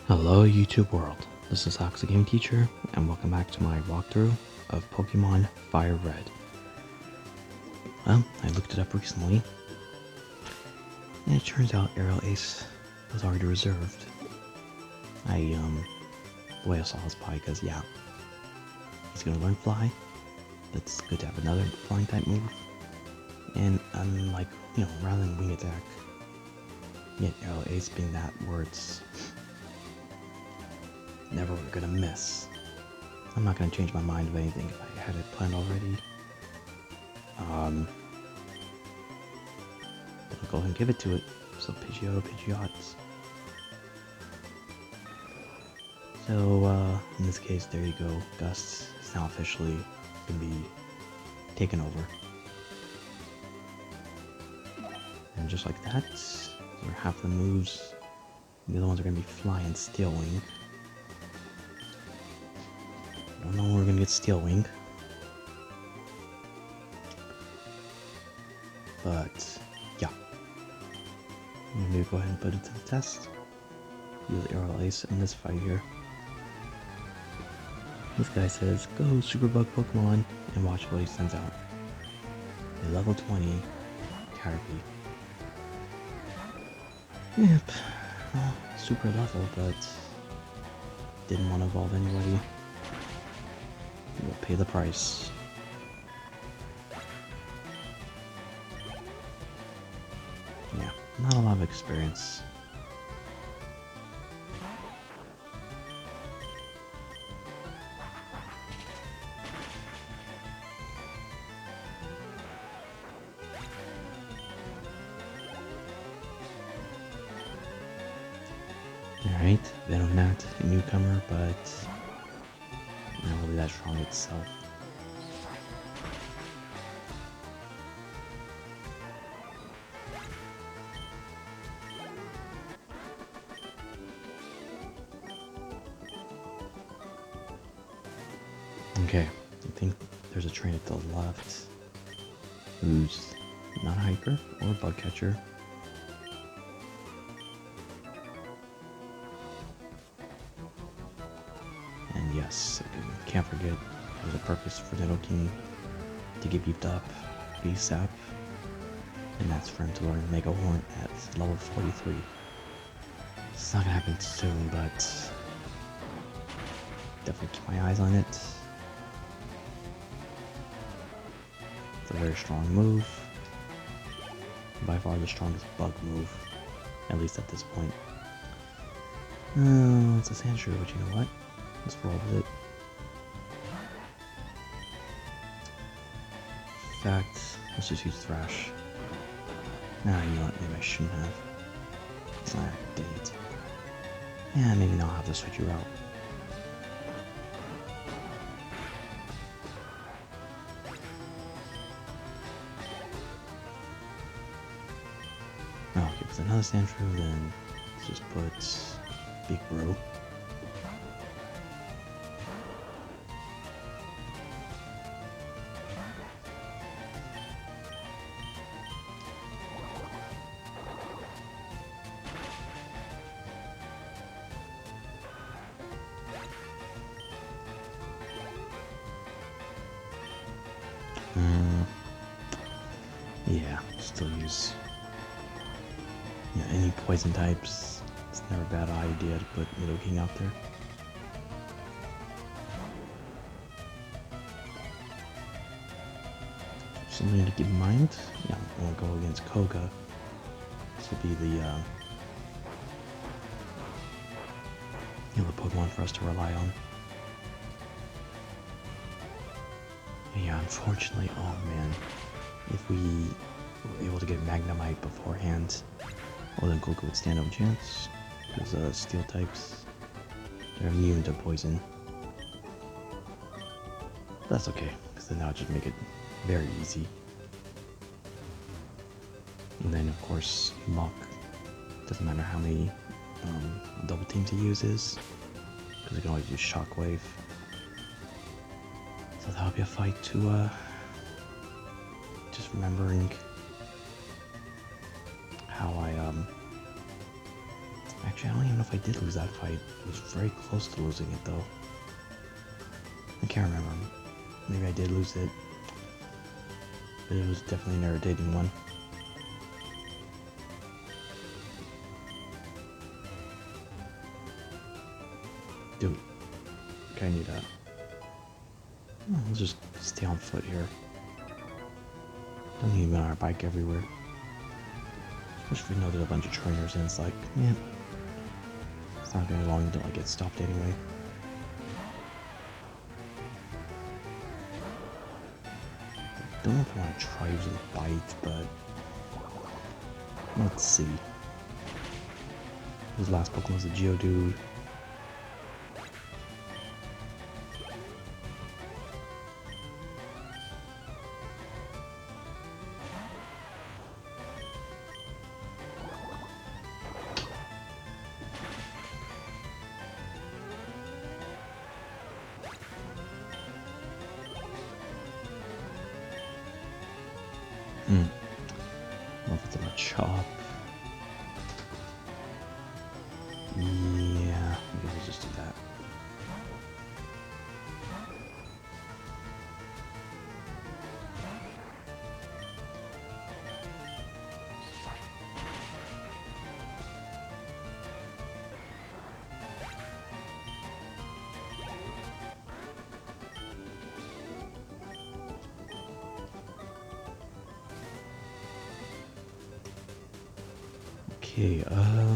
Hello YouTube world, this is Ox the Game Teacher, and welcome back to my walkthrough of Pokemon Fire Red. Well, I looked it up recently, and it turns out Aerial Ace was already reserved. The way I saw is probably because, yeah, he's gonna learn Fly. That's good to have another Flying type move. And unlike, rather than Wing Attack, yet Aerial Ace being that where it's never gonna miss. I'm not gonna change my mind of anything if I had it planned already. I'll go ahead and give it to it. So Pidgeot's. So in this case, there you go. Gust is now officially gonna be taken over. And just like that, there are half the moves. The other ones are gonna be Fly and Steel Wing. I don't know when we're gonna get Steel Wing, but yeah, I'm gonna go ahead and put it to the test. Use Aerial Ace in this fight here. This guy says, "Go Super Bug Pokemon," and watch what he sends out. A level 20 Caterpie. Yep, well, super level, but didn't want to evolve anybody. We'll pay the price. Yeah, not a lot of experience. Alright, Venomat, a newcomer, but not really that strong itself. Okay, I think there's a train at the left who's not a hiker or a bug catcher. And yes, I can't forget there's a purpose for Nidoking to get beefed up ASAP, and that's for him to learn Mega Horn at level 43. It's not gonna happen soon, but definitely keep my eyes on it. It's a very strong move. By far the strongest bug move, at least at this point. It's a Sandshrew, but you know what? Let's roll with it. In fact, let's just use Thrash. Nah, you know what? Maybe I shouldn't have. Ah, dang it. Yeah, maybe now I'll have to switch you out. Oh, okay, with another Sandshrew, then let's just put Big Bro. Yeah, still use any poison types. It's never a bad idea to put Nidoking out there. Something to keep in mind. Yeah, we'll go against Koga. This will be the the Pokemon for us to rely on. Yeah, unfortunately, oh man, if we were able to get Magnemite beforehand, well then Koga would stand no chance, because Steel types, they're immune to poison. But that's okay, because then that would just make it very easy. And then of course, Mach, doesn't matter how many double teams he uses, because he can always use Shockwave. So that'll be a fight to just remembering how I Actually, I don't even know if I did lose that fight. I was very close to losing it, though. I can't remember. Maybe I did lose it. But it was definitely an irritating one. Dude. Okay, I need that. Let's just stay on foot here. Don't need to be on our bike everywhere. Especially if we know there's a bunch of trainers and it's like, man, it's not gonna be long until I get stopped anyway. I don't know if I want to try using Bite, but let's see. His last Pokemon was a Geodude. I don't know if it's a chop. Yeah, maybe we'll just do that. Okay, I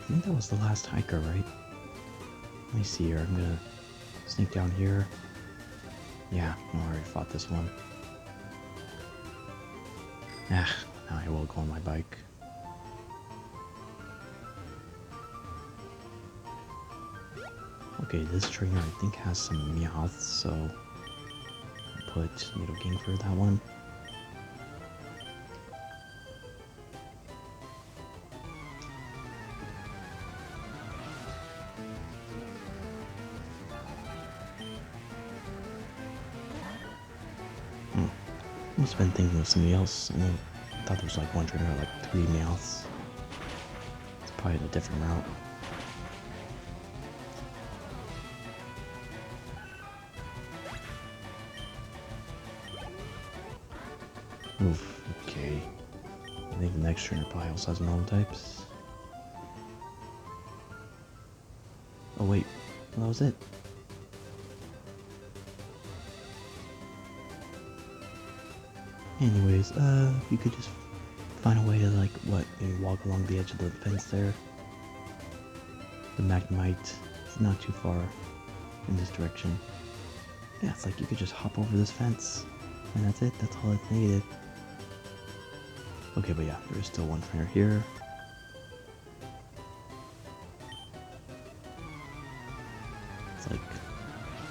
think that was the last hiker, right? Let me see here. I'm gonna sneak down here. Yeah, I already fought this one. Now I will go on my bike. Okay, this trainer I think has some Meowths, so I'll put Nidoking for that one. I must have been thinking of somebody else. I thought there was like one trainer with like 3 Meowths. It's probably a different route. Oof, okay. I think the next trainer probably also has normal types. Oh wait, well, that was it. Anyways, you could just find a way to like, maybe walk along the edge of the fence there. The Magnemite is not too far in this direction. Yeah, it's like you could just hop over this fence. And that's it, that's all that's needed. Okay, but yeah, there is still one trainer here. It's like,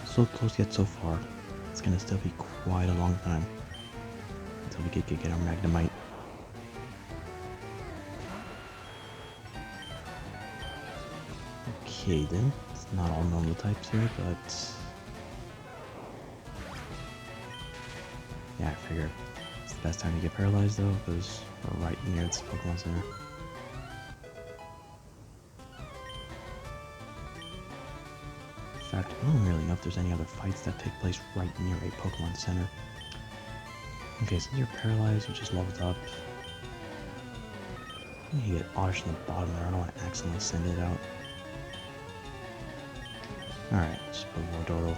so close yet so far. It's gonna still be quite a long time until we get our Magnemite. Okay then, it's not all normal types here, but yeah, I figured it's the best time to get paralyzed though, because we're right near this Pokemon Center. In fact, I don't really know if there's any other fights that take place right near a Pokemon Center. Okay, since you're paralyzed, you just leveled up. You get Oddish in the bottom there, I don't want to accidentally send it out. Alright, let's put Mordoro.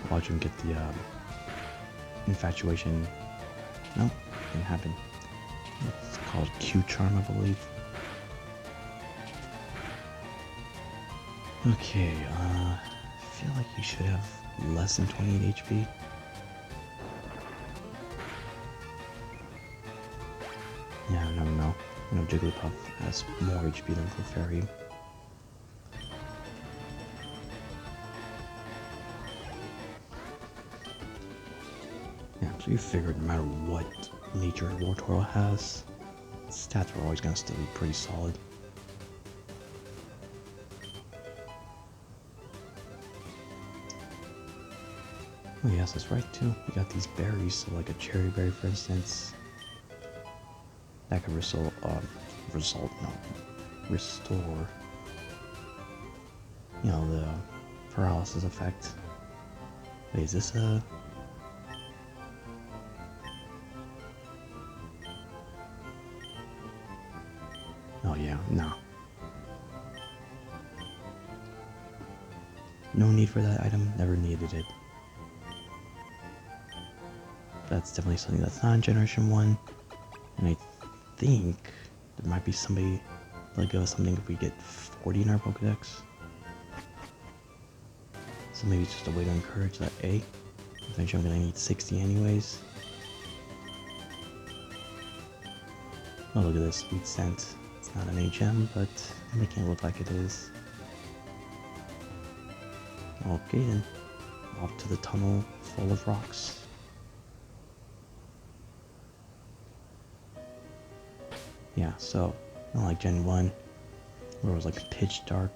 Watch him get the infatuation. Nope, didn't happen. It's called Q-Charm, I believe. Okay, I feel like you should have less than 28 HP. Yeah, no. You know, Jigglypuff has more HP than Clefairy. Yeah, so you figured no matter what nature Wartortle has, stats are always going to still be pretty solid. Oh yes, that's right too. We got these berries, so like a cherry berry for instance. That could restore, you know, the paralysis effect. Wait, is this a... Oh yeah, no. No need for that item, never needed it. That's definitely something that's not in Generation 1. And I think there might be somebody let go of something if we get 40 in our Pokedex. So maybe it's just a way to encourage that A. Eventually I'm gonna need 60 anyways. Oh, look at this sweet scent. It's not an HM, but I'm making it look like it is. Okay then, off to the tunnel full of rocks. Yeah, so, not like Gen 1, where it was like pitch dark.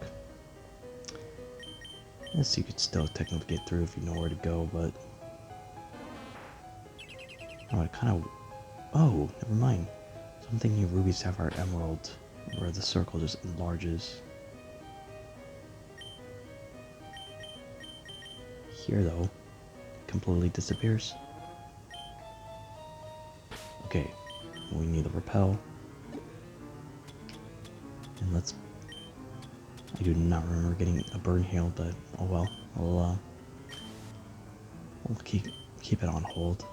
Yes, you could still technically get through if you know where to go, but... Oh, it kind of... Oh, never mind. So I'm thinking Ruby, Sapphire, Emerald, where the circle just enlarges. Here, though, it completely disappears. Okay, we need the repel. And let's... I do not remember getting a burn hail, but oh well. We'll keep it on hold.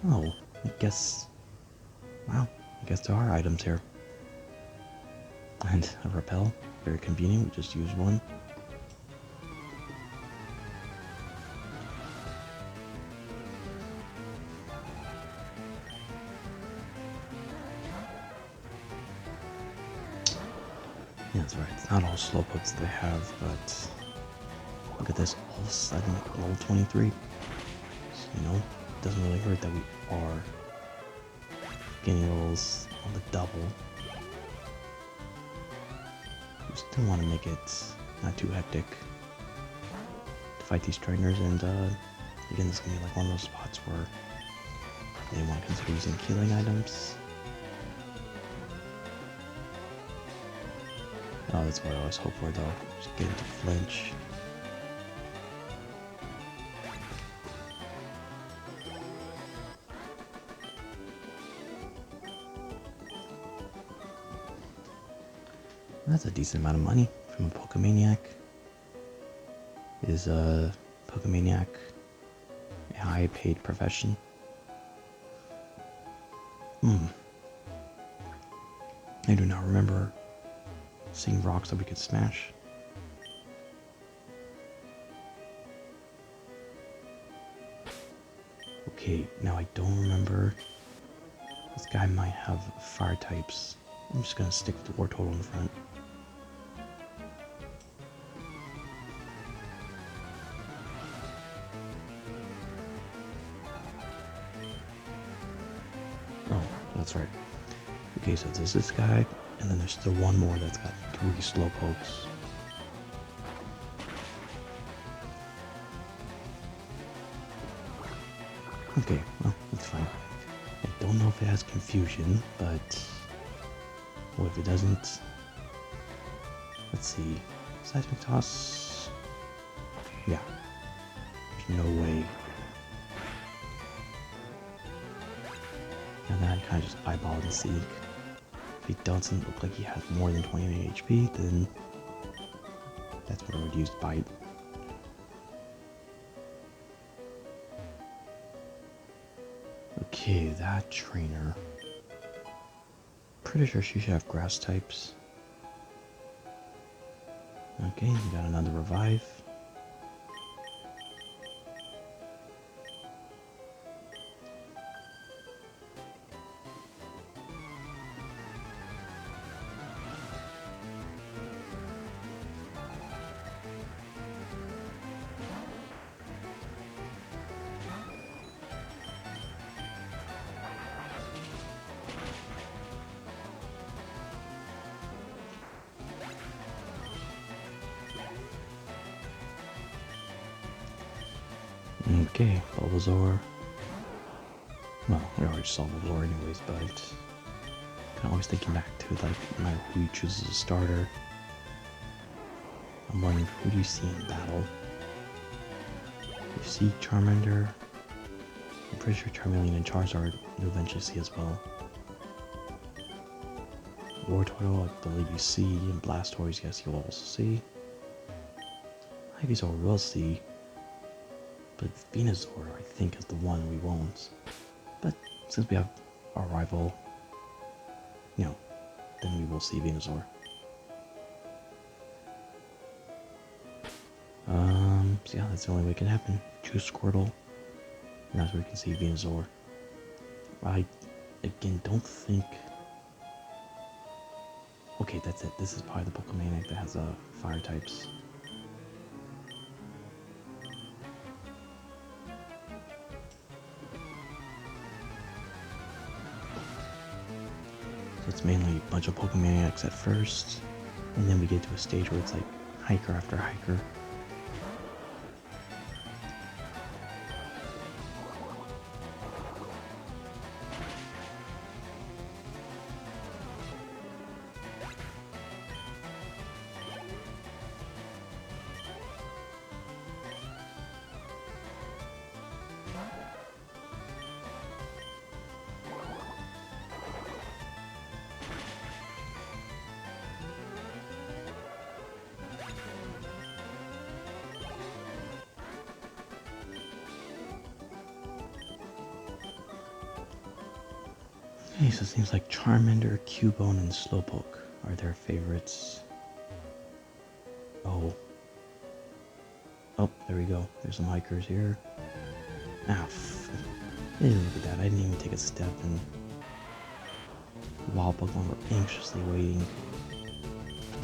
Oh, I guess... Wow, I guess there are items here. And a repel, very convenient, we just use one. Yeah, that's right, it's not all Slowpokes that they have, but... Look at this, all of a sudden, level 23. So, you know, it doesn't really hurt that we are getting levels on the double. We still want to make it not too hectic to fight these trainers, and again, this is going to be like one of those spots where they want to consider using healing items. Oh, that's what I always hope for though, just get into flinch. That's a decent amount of money from a Pokemaniac. Is a Pokemaniac a high paid profession? I do not remember seeing rocks that we could smash. Okay, now I don't remember. This guy might have fire types. I'm just gonna stick with the War Total in the front. Oh, that's right. Okay, so there's this guy, and then there's still one more that's got 3 Slowpokes. Okay, well, that's fine. I don't know if it has confusion, but... Well, if it doesn't... Let's see... Seismic Toss... Yeah. There's no way. And then I kind of just eyeball and seek. If he doesn't look like he has more than 28 HP, then... That's what I would use Bite. Okay, that trainer. Pretty sure she should have grass types. Okay, we got another revive. Okay, Bulbasaur. Well, we already saw Bulbasaur anyways, but kind of always thinking back to like no matter who you choose as a starter. I'm wondering, who do you see in battle? You see Charmander. I'm pretty sure Charmeleon and Charizard you'll eventually see as well. Wartortle, I believe you see, and Blastoise, yes, you'll also see. Ivysaur we'll see, but Venusaur, I think, is the one we won't. But since we have our rival, you know, then we will see Venusaur. So yeah, that's the only way it can happen. Choose Squirtle, and that's where we can see Venusaur. I, again, don't think... Okay, that's it. This is probably the Pokemaniac that has fire types. So it's mainly a bunch of Pokemaniacs at first, and then we get to a stage where it's like hiker after hiker. Okay, so it seems like Charmander, Cubone, and Slowpoke are their favorites. Oh. Oh, there we go. There's some hikers here. Ah, hey, look at that. I didn't even take a step, and wild Pokemon were anxiously waiting.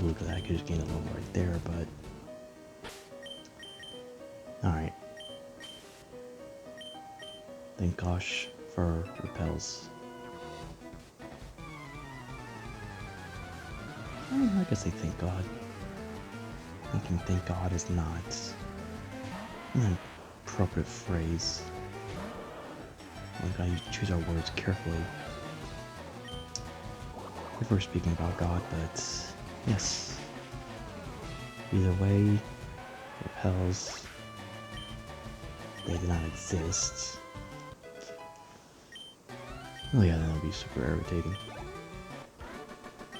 Look at that. I could just gain a level right there, but... Alright. Thank gosh for repels. I guess I thank God. Thinking thank God is not an appropriate phrase. We gotta choose our words carefully. If we're speaking about God, but yes. Either way, repels, they do not exist. Oh yeah, that would be super irritating.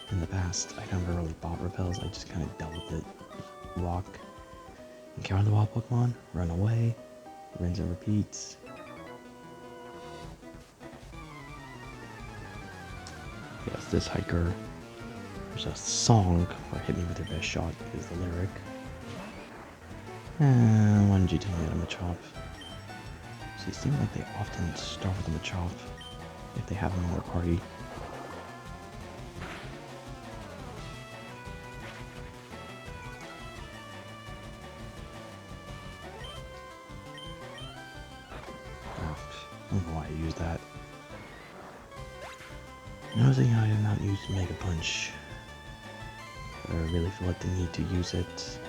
In the past, I never really bought repels, I just kind of dealt with it. Walk, encounter the wild Pokemon, run away, rinse and repeats. Yes, this hiker, there's a song, or hit me with your best shot is the lyric. Why didn't you tell me that I'm a Machop? See, it seems like they often start with a Machop if they have them in their party. I don't know why I used that. Another thing, I did not use Mega Punch. I really feel like the need to use it.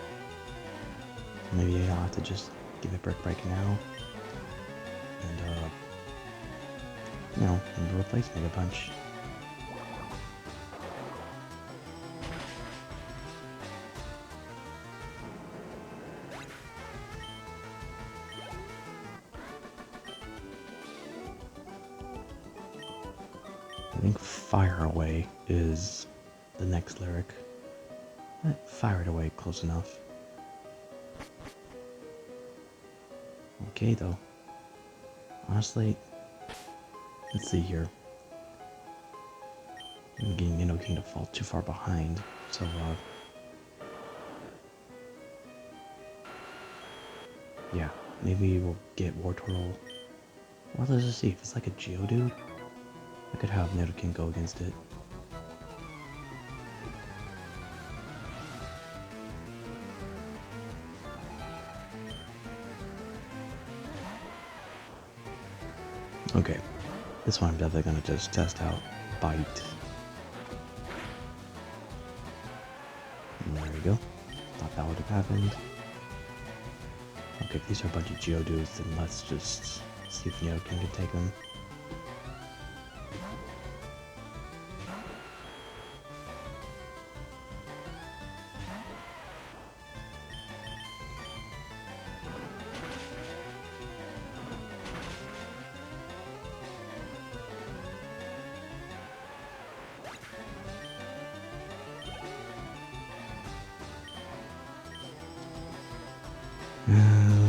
Maybe I'll have to just give it Brick Break now. And, you know, and replace Mega Punch. I think Fire Away is the next lyric. Fire it away, close enough. Okay though. Honestly, let's see here. I'm getting Nidoking to fall too far behind, so yeah, maybe we'll get Wartortle. Or let's just see, if it's like a Geodude, I could have Nidoking go against it. Okay, this one I'm definitely gonna just test out. Bite. And there we go. Thought that would have happened. Okay, if these are a bunch of Geodudes, then let's just see if Nidoking can take them.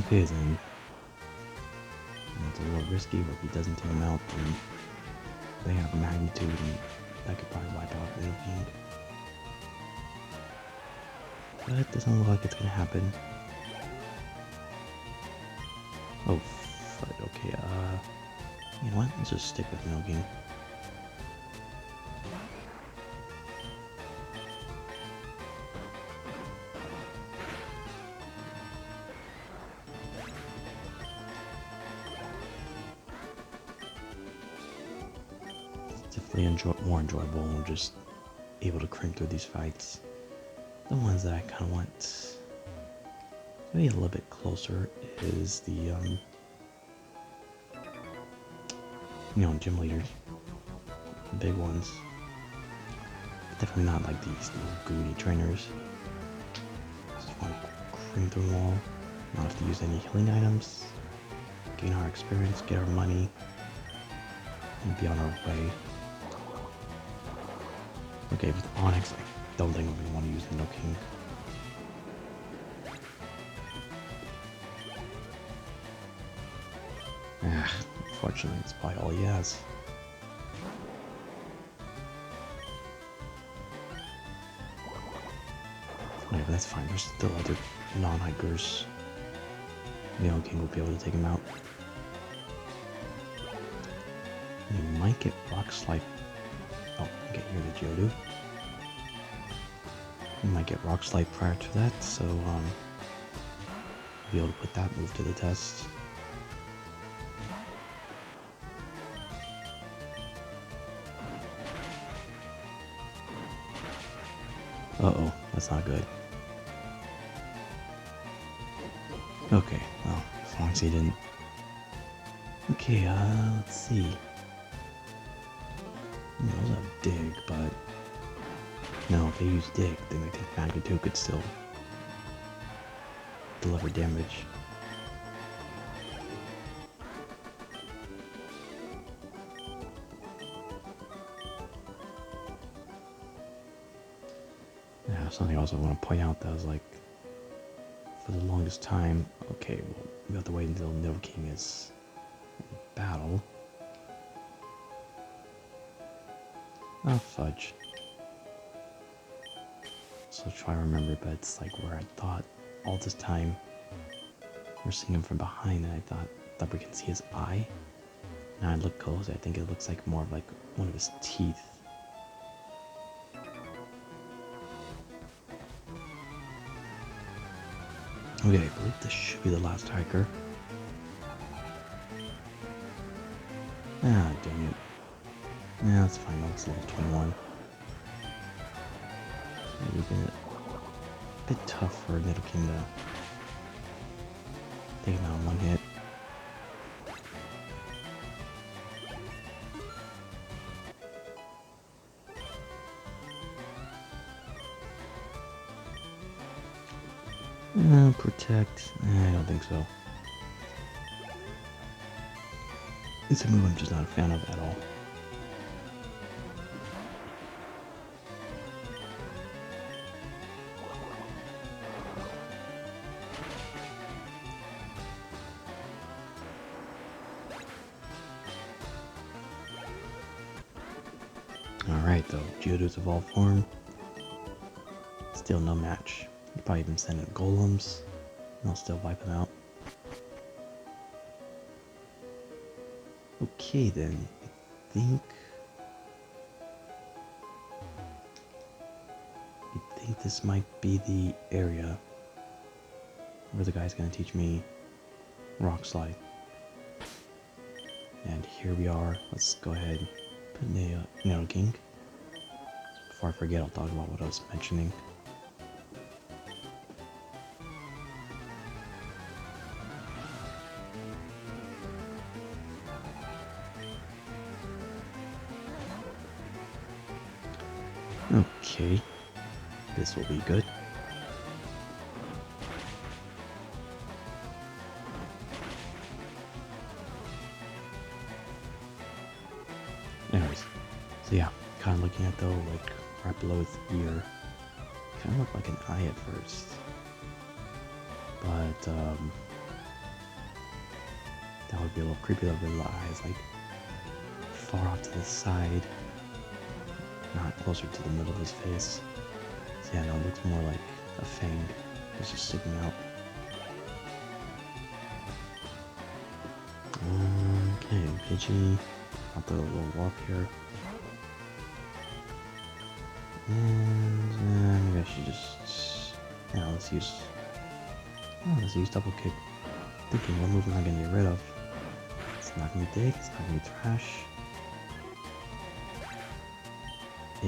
Okay then. It's a little risky, but if he doesn't take him out, then they have magnitude, and that could probably wipe out Nidoking. But it doesn't look like it's gonna happen. Oh, fuck, okay, you know what? Let's just stick with Nidoking. Definitely more enjoyable when we're just able to crank through these fights. The ones that I kind of want to be a little bit closer is the, gym leaders. The big ones. Definitely not like these little goody trainers. Just want to crank through them all. Not have to use any healing items. Gain our experience, get our money, and be on our way. Okay, with Onyx, I don't think I'm going to want to use the Nidoking. Unfortunately, it's probably all he has. Okay, but that's fine. There's still other non-hikers. Nidoking will be able to take him out. You might get Rock Slide. Oh, okay, here's the Geodude. You might get Rock Slide prior to that, so be able to put that move to the test. Uh-oh, that's not good. Okay, well, as long as he didn't. Okay, let's see. That was a dig, but no, if they use dig, then I think Magnitude could still deliver damage. Yeah, something else I want to point out that was like, for the longest time, okay, well, we have to wait until Nidoking is in battle. Oh, fudge. So try to remember, but it's like where I thought all this time we're seeing him from behind, and I thought we can see his eye. Now I look close, I think it looks like more of like one of his teeth. Okay, I believe this should be the last hiker. Ah, dang it. Yeah, that's fine, that's level 21. Maybe a bit tough for Nidoking to take him out in one hit. Protect. I don't think so. It's a move I'm just not a fan of at all. Alright though, Geodude's evolved form. Still no match. You probably even send in golems. I'll still wipe him out. Okay then, I think this might be the area where the guy's gonna teach me Rock Slide. And here we are. Let's go ahead and put Nidoking. Before I forget, I'll talk about what I was mentioning. Okay, this will be good. Anyways, so yeah, kind of looking at though, like right below its ear, kind of looked like an eye at first, but that would be a little creepy though, with the eyes like far off to the side, not closer to the middle of his face. So yeah, no, it looks more like a fang that's just sticking out. Okay, Pidgey, I'll throw a little warp here. And maybe I should just, yeah, let's use double kick. Thinking what move am I gonna get rid of? It's not gonna be dig, it's not gonna be trash. I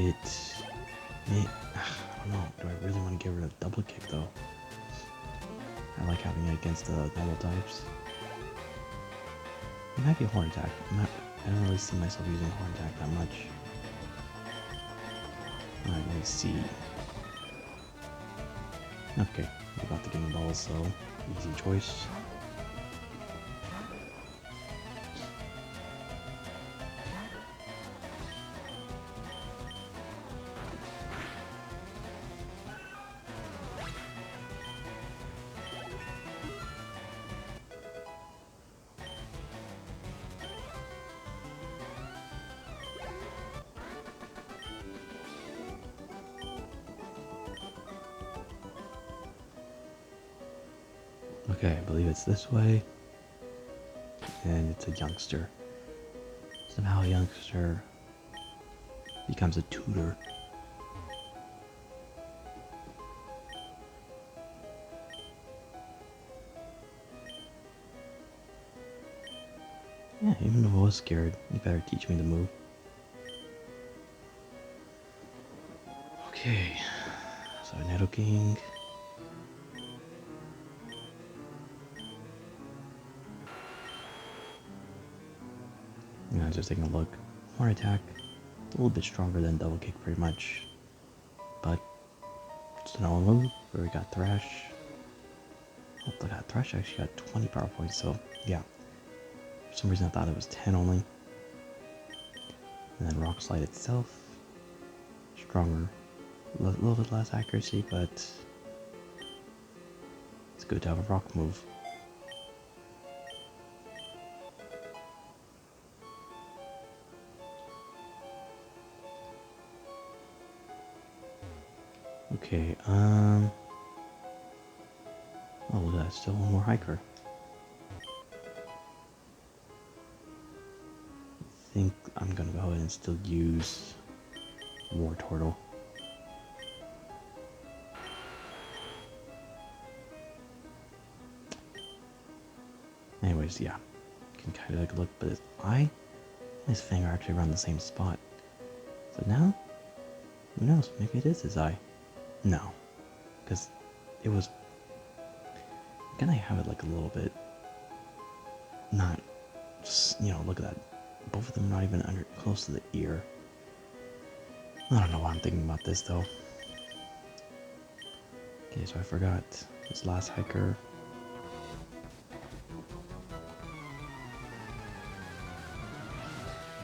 don't know, do I really want to get rid of double kick though? I like having it against the normal types. It might be a horn attack. I don't really see myself using horn attack that much. Alright, let me see. Okay, we got the game ball, so easy choice. Okay, I believe it's this way. And it's a youngster. Somehow a youngster becomes a tutor. Yeah, even if I was scared, you better teach me the move. Okay, so Nidoking. Yeah, just taking a look. Horn attack, a little bit stronger than double kick, pretty much. But it's an all move where we got Thrash. Oh, look at Thrash actually got 20 power points, so yeah. For some reason I thought it was 10 only. And then Rock Slide itself, stronger. A little bit less accuracy, but it's good to have a rock move. Okay, oh look at that, still one more hiker. I think I'm gonna go ahead and still use War Turtle. Anyways, yeah, you can kind of like look, but his eye and his fang are actually around the same spot. So now, who knows, maybe it is his eye. No, because it was, can I have it like a little bit, not, you know, look at that, both of them not even under, close to the ear. I don't know why I'm thinking about this though. Okay, so I forgot this last hiker.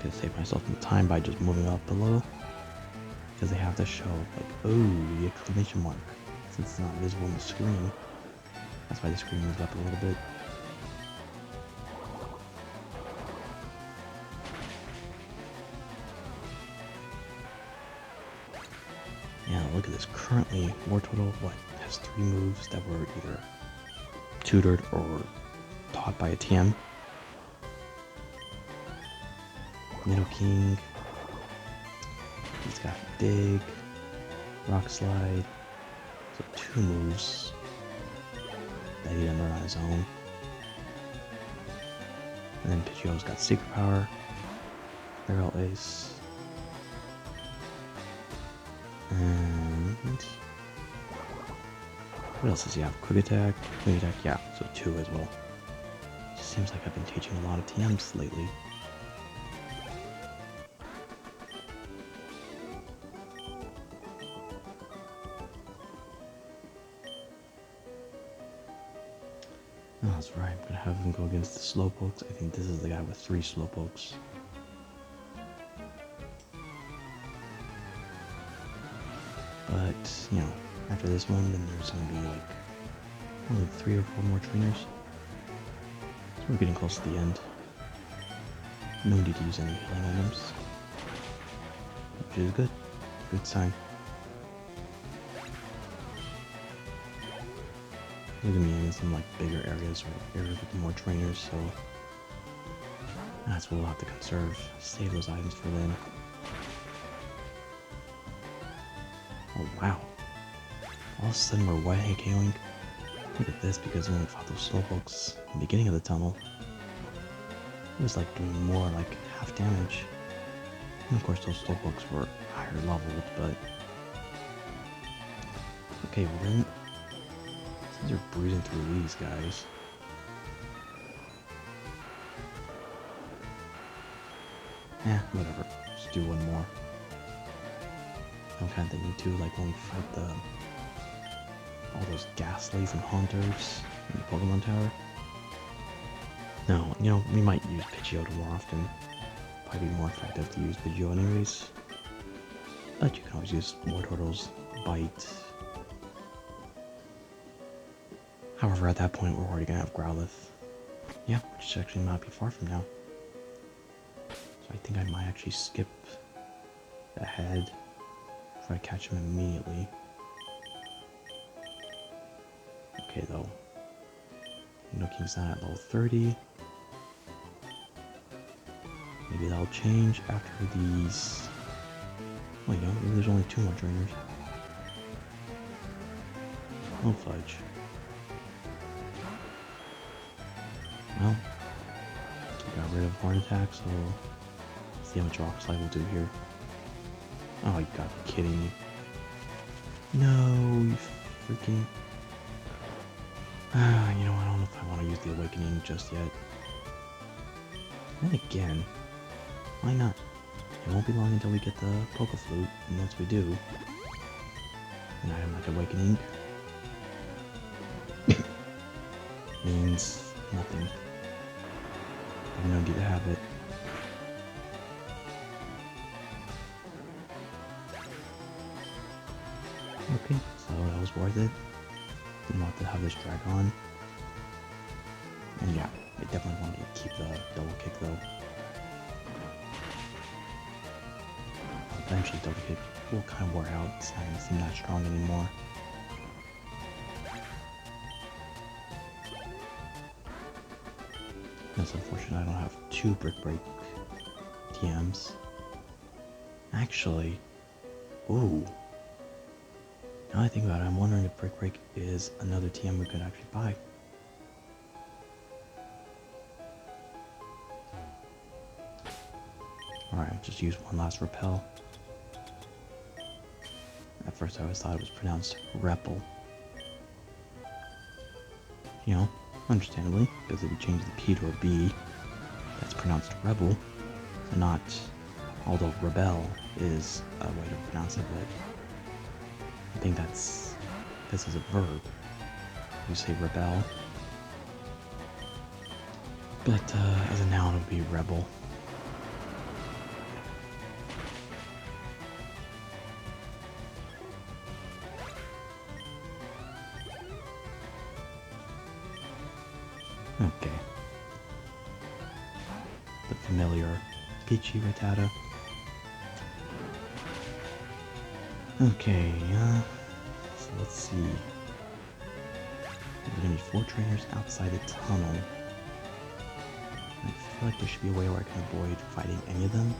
Could save myself some time by just moving up below, because they have to show like, oh, the exclamation mark, since it's not visible on the screen. That's why the screen moves up a little bit. Yeah, look at this. Currently, War Turtle, what, has 3 moves that were either tutored or taught by a TM. Nidoking, he's got Dig, Rock Slide, so 2 moves that he didn't learn on his own. And then Pidgeot's got Secret Power, Barrel Ace, and what else does he have? Quick Attack, yeah, so 2 as well. Just seems like I've been teaching a lot of TMs lately. Oh, that's right. I'm gonna have him go against the Slowpokes. I think this is the guy with 3 Slowpokes. But, you know, after this one, then there's gonna be like only 3 or 4 more trainers. So we're getting close to the end. No need to use any healing items, which is good. Good sign. We're gonna be in some like bigger areas or areas with more trainers, so that's what we'll have to conserve. Save those items for then. Oh wow. All of a sudden we're white KOing. Look at this, because when we fought those Slowpokes in the beginning of the tunnel, it was like doing more like half damage. And of course those Slowpokes were higher leveled, but okay, well then since you're breezing through these guys, whatever. Just do one more. I'm kind of thinking too, like when we fight all those Ghastlies and Haunters in the Pokemon Tower. No, you know, we might use Pidgeotto more often. Probably be more effective to use Pidgeot anyways. But you can always use Wartortle's Bite. However, at that point, we're already gonna have Growlithe. Yeah, which is actually not be far from now. So I think I might actually skip ahead if I catch him immediately. Okay, though. Nooking's not at level 30. Maybe that'll change after these. Oh, you know, maybe there's only 2 more trainers. Oh, fudge. Well, we got rid of Horn Attack, so let's see how much Rock Slide will do here. Oh, you gotta be kidding me. No, you freaking... you know, I don't know if I want to use the Awakening just yet. Then again, why not? It won't be long until we get the Poke Flute, and once we do, an item like Awakening means nothing. I have no need to have it. Okay, so that was worth it. Didn't want to have this drag on. And yeah, I definitely wanted to keep the double kick though. Eventually double kick will kind of wear out, it's not going to seem that strong anymore. It's unfortunate I don't have 2 Brick Break TMs. Actually, ooh. Now I think about it, I'm wondering if Brick Break is another TM we could actually buy. Alright, just use one last Repel. At first I always thought it was pronounced Repel. You know, understandably, because if you change the P to a B, that's pronounced Rebel, and not, although Rebel is a way to pronounce it, but I think this is a verb. You say rebel. But as a noun it would be rebel. Okay. The familiar Peachy Rattata. Okay, so let's see. There's gonna be 4 trainers outside the tunnel. I feel like there should be a way where I can avoid fighting any of them.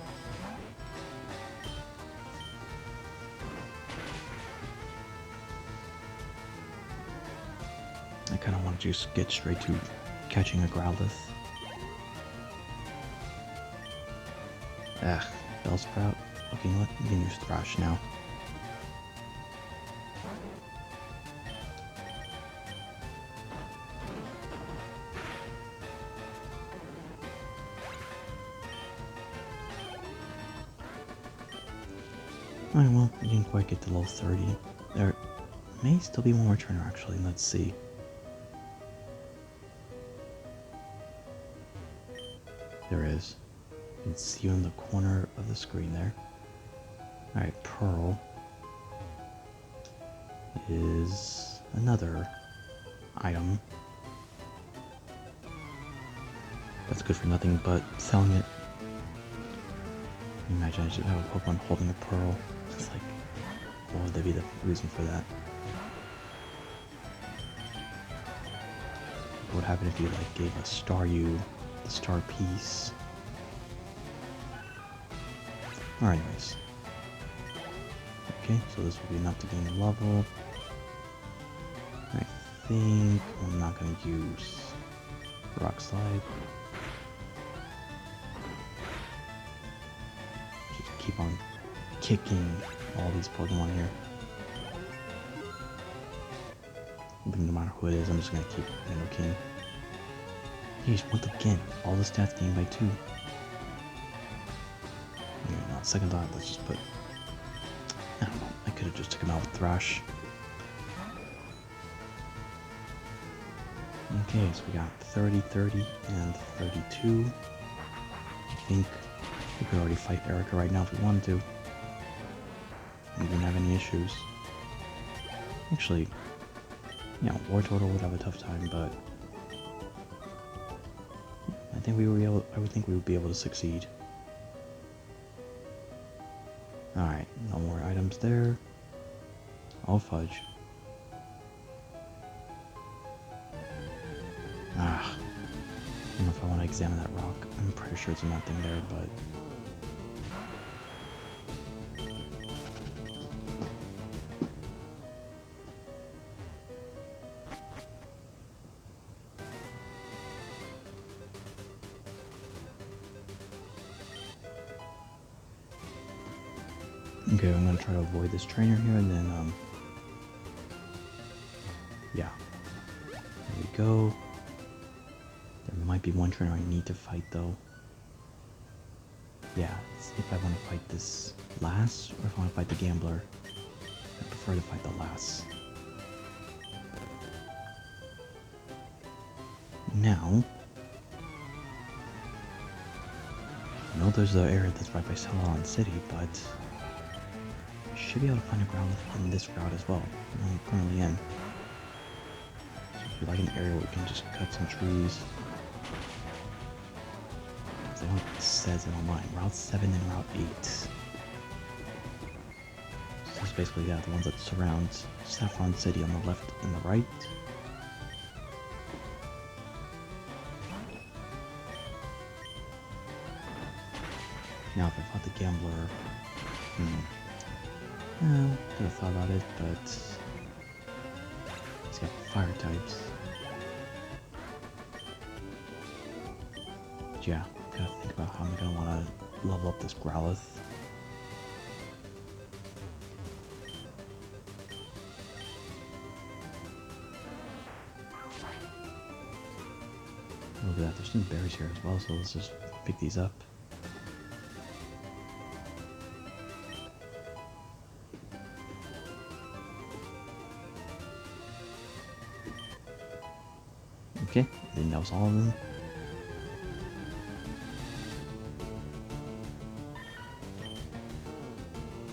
I kind of want to just get straight to catching a Growlithe. Bellsprout. Okay, you know what? We can use Thrash now. Alright, well, we didn't quite get to level 30. There may still be one more trainer, actually. Let's see. There is. You can see on the corner of the screen there. Alright, Pearl is another item that's good for nothing but selling it. Imagine I should have a Pokemon holding a Pearl. It's like, what would be the reason for that? What would happen if you like gave a Staryu the star piece? Alright, anyways. Okay, so this will be enough to gain a level. I think I'm not going to use Rock Slide. Just keep on kicking all these Pokemon here. But no matter who it is, I'm just going to keep Nidoking. Jeez, once again, all the stats gained by 2. No, second thought, let's just put... I don't know, I could have just took him out with Thrash. Okay, so we got 30, 30, and 32. I think we could already fight Erica right now if we wanted to. We didn't have any issues. Actually, you know, War Turtle would have a tough time, but I think I would think we would be able to succeed. Alright, no more items there. Oh fudge. I don't know if I want to examine that rock. I'm pretty sure it's nothing there, but... Okay, I'm gonna try to avoid this trainer here, and then, yeah. There we go. There might be one trainer I need to fight, though. Yeah, it's if I want to fight this last, or if I want to fight the Gambler. I prefer to fight the last. Now, I know there's an area that's right by Celadon City, but I should be able to find a Growlithe in this route as well. I'm currently in. So if you like an area where we can just cut some trees. I know it says it online. Route 7 and Route 8. So it's basically, yeah, the ones that surround Saffron City on the left and the right. Now, if I fought the Gambler, could have thought about it, but he's got fire types. But yeah, gotta think about how I'm gonna want to level up this Growlithe. Look at that, there's some berries here as well, so let's just pick these up. Okay, I think that was all of them.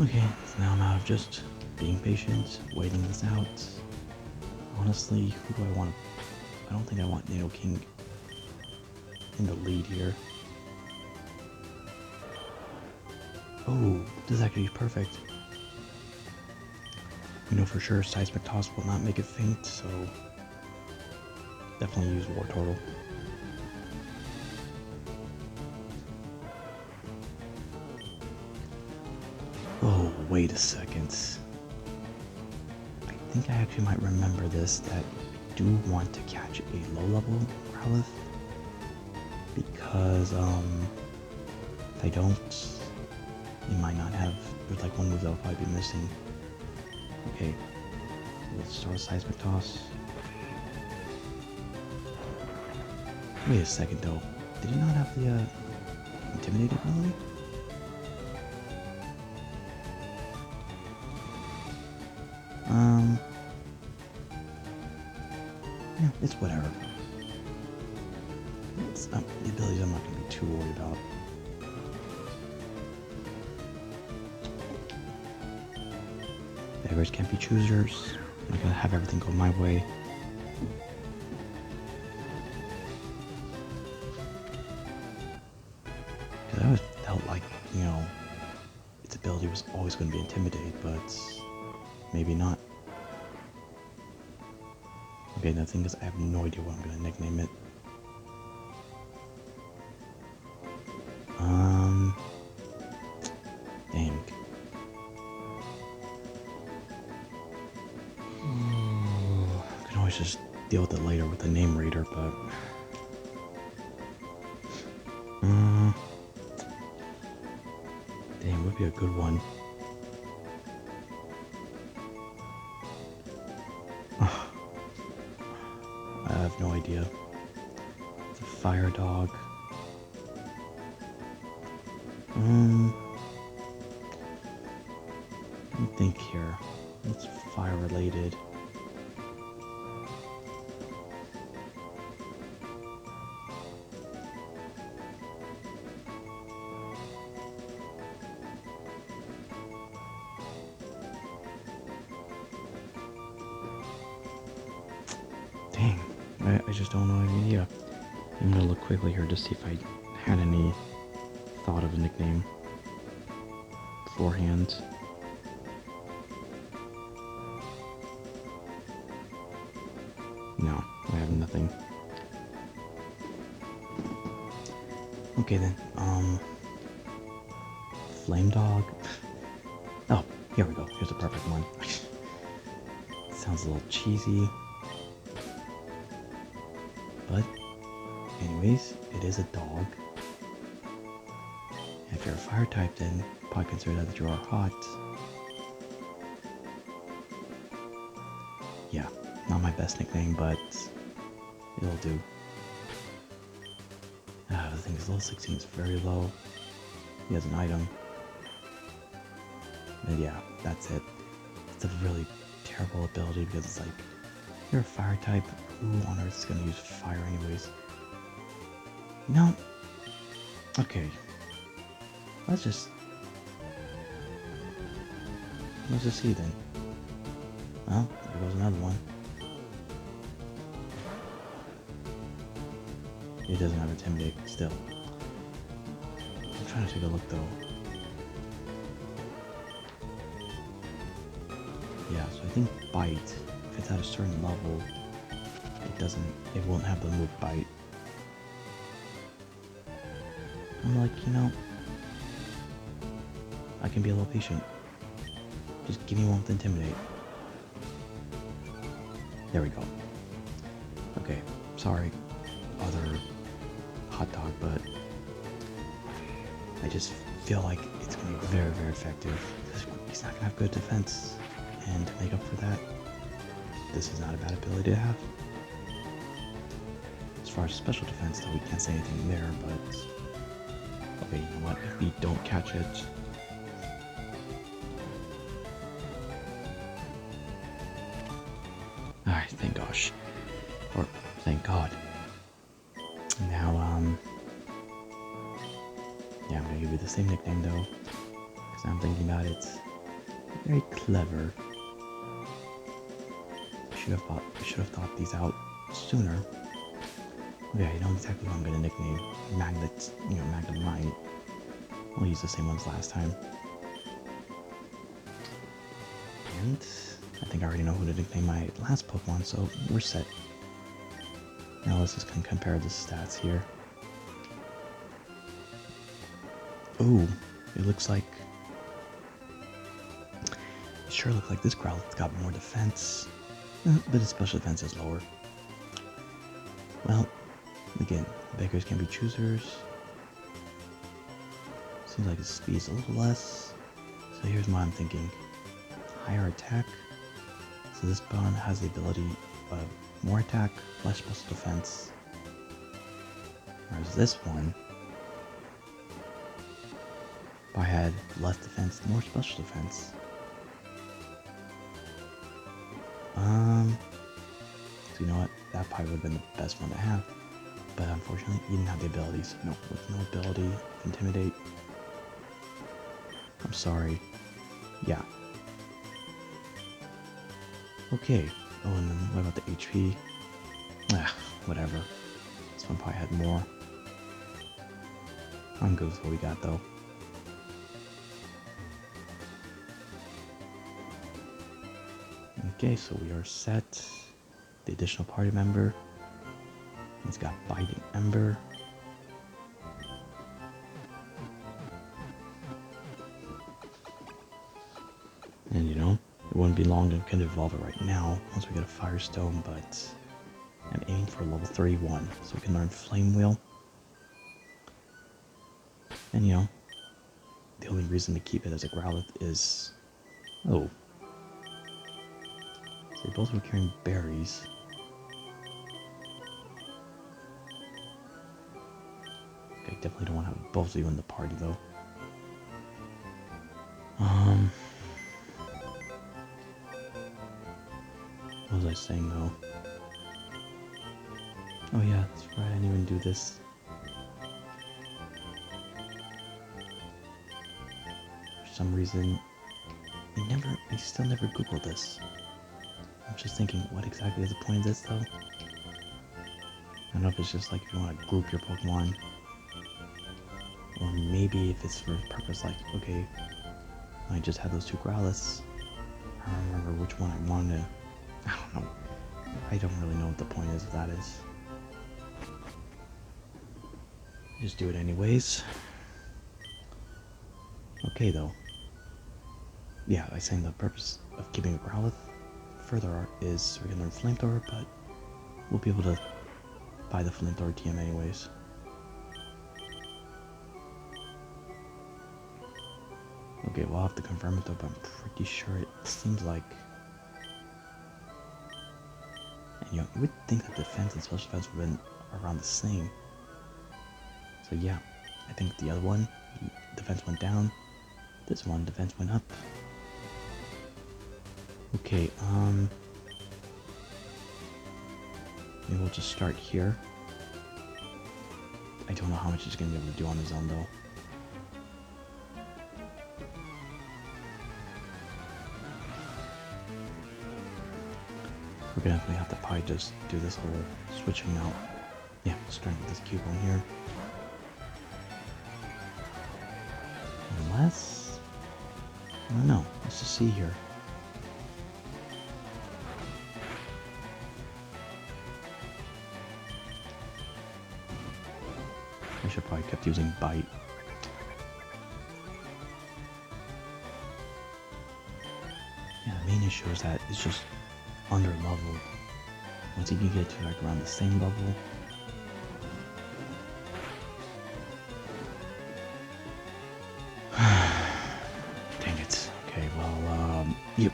Okay, so now I'm out of just being patient, waiting this out. Honestly, who do I want? I don't think I want Nidoking in the lead here. Oh, this is actually perfect. We know for sure Seismic Toss will not make it faint, so definitely use War Turtle. Oh, wait a second. I think I actually might remember this, that I do want to catch a low-level Growlithe. Because, if I don't, it might not have, there's like one move that I'll probably be missing. Okay, let's start Seismic Toss. Wait a second though, did it not have the, Intimidate ability? Yeah, it's whatever. The abilities I'm not going to be too worried about. Beggars can't be choosers. I'm not going to have everything go my way. Because I always felt like, you know, its ability was always going to be Intimidate, but maybe not. Okay, the thing is, I have no idea what I'm going to nickname it. Dang. I can always just deal with it later with the name reader, but... Dang, would be a good one. I have no idea. It's a fire dog. Let me think here. What's fire related? Dang, I just don't know any idea. I'm gonna look quickly here to see if I had any thought of a nickname beforehand. No, I have nothing. Okay then, Flame Dog. Oh, here we go. Here's a perfect one. Sounds a little cheesy. But, anyways, it is a dog. If you're a fire type, then probably consider that you are hot. Yeah, not my best nickname, but it'll do. The thing is, level 16 is very low. He has an item. But yeah, that's it. It's a really terrible ability because it's like, you're a fire type, who on earth is going to use fire anyways? No. Okay. Let's just see then. Well, there goes another one. It doesn't have Intimidate still. I'm trying to take a look though. Yeah, so I think Bite, if it's at a certain level, it won't have the move Bite. I'm like, you know, I can be a little patient. Just give me one with Intimidate. There we go. Okay, sorry, other hot dog, but I just feel like it's going to be very, very effective. He's not going to have good defense, and to make up for that, this is not a bad ability to have. As far as special defense, though, we can't say anything there, but... Okay, you know what? If we don't catch it... Alright, thank gosh. Or, thank God. Now, yeah, I'm gonna give you the same nickname, though. Because I'm thinking about it. Very clever. I should have thought these out sooner. Okay, I know exactly what I'm gonna nickname Magnet, Magnemite. I'll use the same ones last time. And I think I already know who to nickname my last Pokemon, so we're set. Now let's just compare the stats here. Ooh, it looks like... It sure looks like this Growlithe's got more defense, but its special defense is lower. Well, again, beggars can be choosers. Seems like its speed is a little less. So here's what I'm thinking. Higher attack. So this Pokemon has the ability of more attack, less special defense. Whereas this one, if I had less defense, more special defense. So you know what? That probably would have been the best one to have. But unfortunately, he didn't have the abilities. No, with no ability, Intimidate. I'm sorry. Yeah. Okay. Oh, and then what about the HP? Ah, whatever. This one probably had more. I'm good with what we got, though. Okay, so we are set. The additional party member. He's got Biting Ember. And you know, it wouldn't be long to kind of evolve it right now once we get a Firestone, but I'm aiming for level 31 so we can learn Flame Wheel. And you know, the only reason to keep it as a Growlithe is... Oh. So they both were carrying berries. Okay, definitely don't want to have both of you in the party though. What was I saying though? Oh yeah, that's right, I didn't even do this. For some reason, I still never Googled this. I'm just thinking, what exactly is the point of this though? I don't know if it's just like if you want to group your Pokemon. Or maybe if it's for a purpose like, okay, I just had those two Growlithes. I don't remember which one I wanted to... I don't know. I don't really know what the point is of that is. Just do it anyways. Okay though. Yeah, I was saying the purpose of keeping a Growlithe further is we can learn Flamethrower, but we'll be able to buy the Flamethrower TM anyways. Okay, we'll have to confirm it though, but I'm pretty sure it seems like... And you know, you would think that defense and special defense would have been around the same. So yeah, I think the other one, defense went down. This one, defense went up. Okay, maybe we'll just start here. I don't know how much he's gonna be able to do on his own though. We're gonna definitely have to probably just do this whole switching out. Yeah, starting with this cube one here. Unless... I don't know. Let's just see here. I should probably kept using Bite. Yeah, the main issue is that it's just under leveled. Once you can get to like around the same level. Dang it. Okay, well, yep.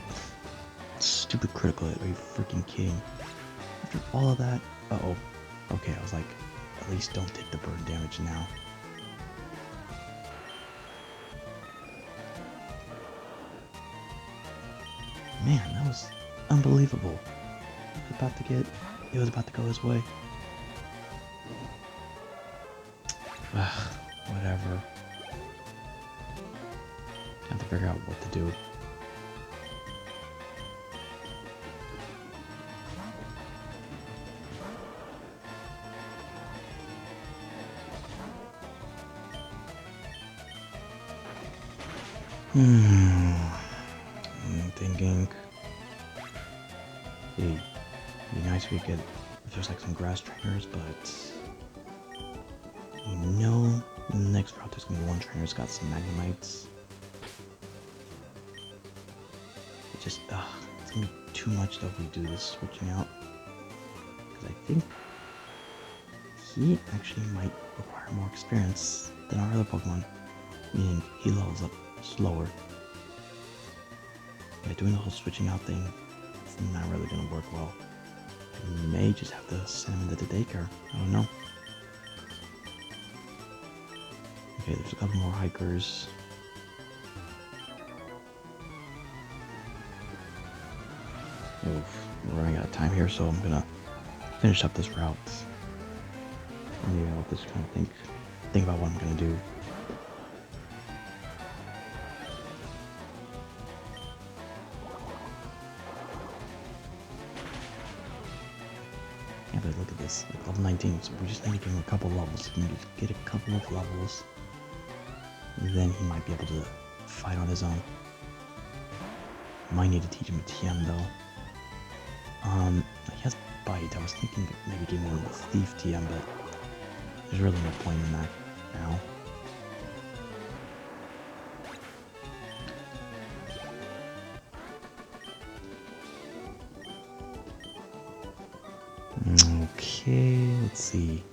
Stupid critical hit. Are you freaking kidding? After all of that? Uh-oh. Okay, I was like, at least don't take the burn damage now. Man, that was unbelievable. It was about to go his way. Ugh, whatever. Have to figure out what to do. I'm thinking, hey, it'd be nice if we could, if there's like some grass trainers, but you know, in the next route there's gonna be one trainer who's got some Magnemites. It just, it's gonna be too much though if we do this switching out, because I think he actually might require more experience than our other Pokemon, meaning he levels up slower. Yeah, doing the whole switching out thing, it's not really gonna work well. I may just have to send him into the daycare. I don't know. Okay, there's a couple more hikers. Oof, we're running out of time here, so I'm gonna finish up this route. Maybe I'll just kind of think about what I'm gonna do. Yeah, but look at this, like level 19, so we just need to give him a couple levels. If we can just get a couple of levels, then he might be able to fight on his own. Might need to teach him a TM though. He has Bite. I was thinking maybe giving him the Thief TM, but there's really no point in that now. Okay, let's see.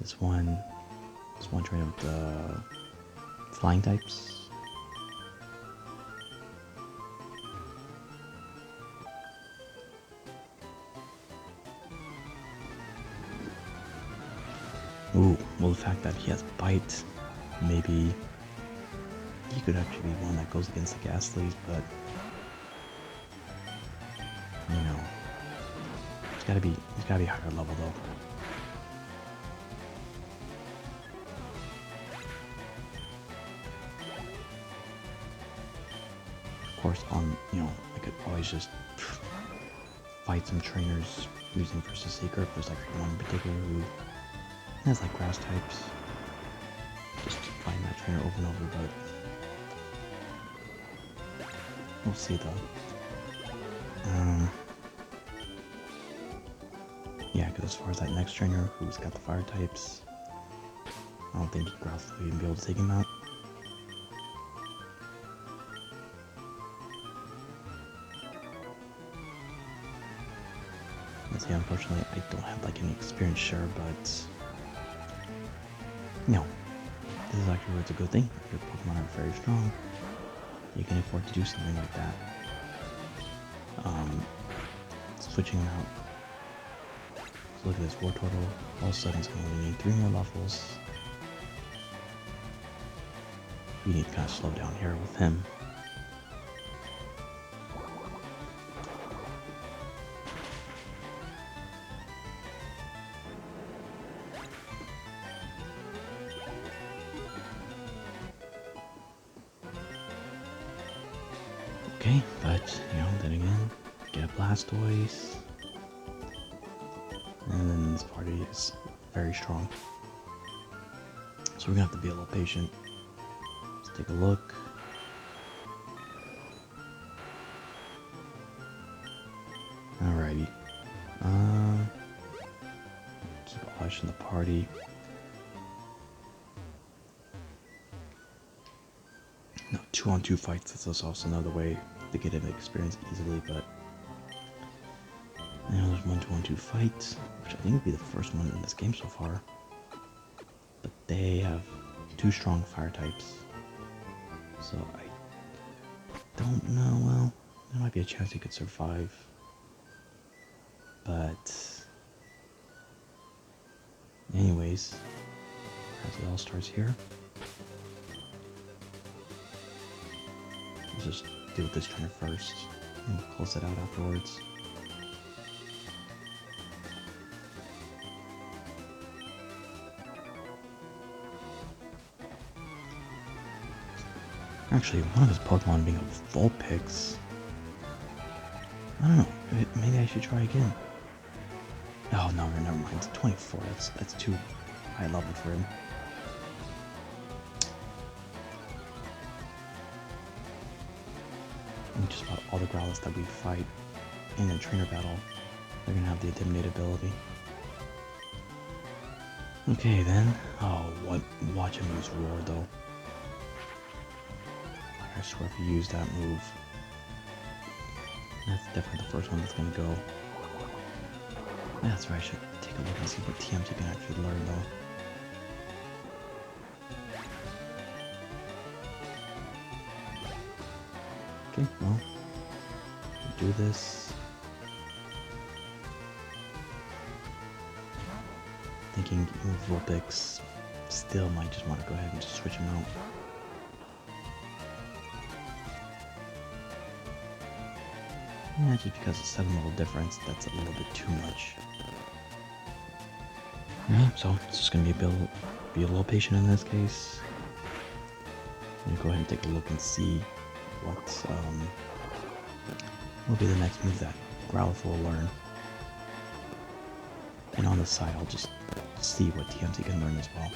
This one trainer with the flying types. Ooh, well, the fact that he has Bite, maybe he could actually be one that goes against the Ghastlies, but you know, he's gotta be higher level though. Of course, I could always just fight some trainers using versus Secret. There's like one in particular who has like grass types. Just find that trainer over and over, but we'll see though. Yeah, because as far as that next trainer who's got the fire types, I don't think Growlithe will even be able to take him out. Let's see, unfortunately, I don't have like any experience share, but no, this is actually where it's a good thing. If your Pokemon are very strong, you can afford to do something like that. Switching them out. So look at this, War Turtle, all of a sudden it's going to only need 3 more levels. We need to kind of slow down here with him. Okay, but, then again, get a Blastoise. And then this party is very strong. So we're gonna have to be a little patient. Let's take a look. Alrighty. Keep watching the party. No, 2-on-2 fights, that's also another way to get him experience easily, but there's 1 2-on-2 fight, which I think would be the first one in this game so far. But they have 2 strong fire types. So I don't know, well, there might be a chance he could survive. But anyways, as it all starts here. Let's just deal with this trainer first, and we'll close it out afterwards. Actually, one of his Pokemon being a Vulpix. I don't know, maybe I should try again. Oh no, never mind, it's 24, that's too high level for him. And just about all the Growlithe that we fight in a trainer battle, they're gonna have the Intimidate ability. Okay then, watch him use Roar though. I swear if he used that move, that's definitely the first one that's gonna go. That's right, I should take a look and see what TMs you can actually learn though. Okay, well, we'll do this. Thinking Vulpix still might just want to go ahead and just switch him out. Yeah, just because of 7 level difference, that's a little bit too much. Yeah, so it's just gonna be a little patient in this case. I'm gonna go ahead and take a look and see what will be the next move that Growlithe will learn. And on the side, I'll just see what TMT can learn as well.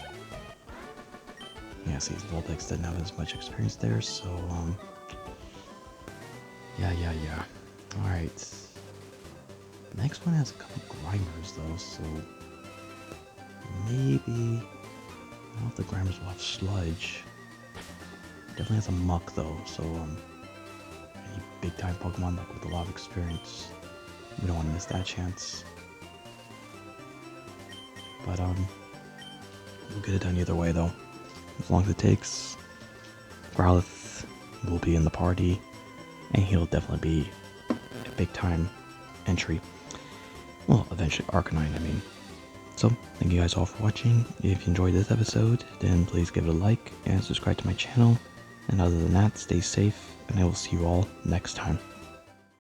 Yeah, see, Vulpix didn't have as much experience there, so, yeah. Alright. Next one has a couple Grimers, though, so maybe, I don't know if the Grimers will have Sludge. Definitely has a Muck, though, so, any big-time Pokemon, like, with a lot of experience, we don't want to miss that chance. But, we'll get it done either way, though. As long as it takes. Growlithe will be in the party, and he'll definitely be a big-time entry. Well, eventually Arcanine, I mean. So, thank you guys all for watching. If you enjoyed this episode, then please give it a like and subscribe to my channel. And other than that, stay safe, and I will see you all next time.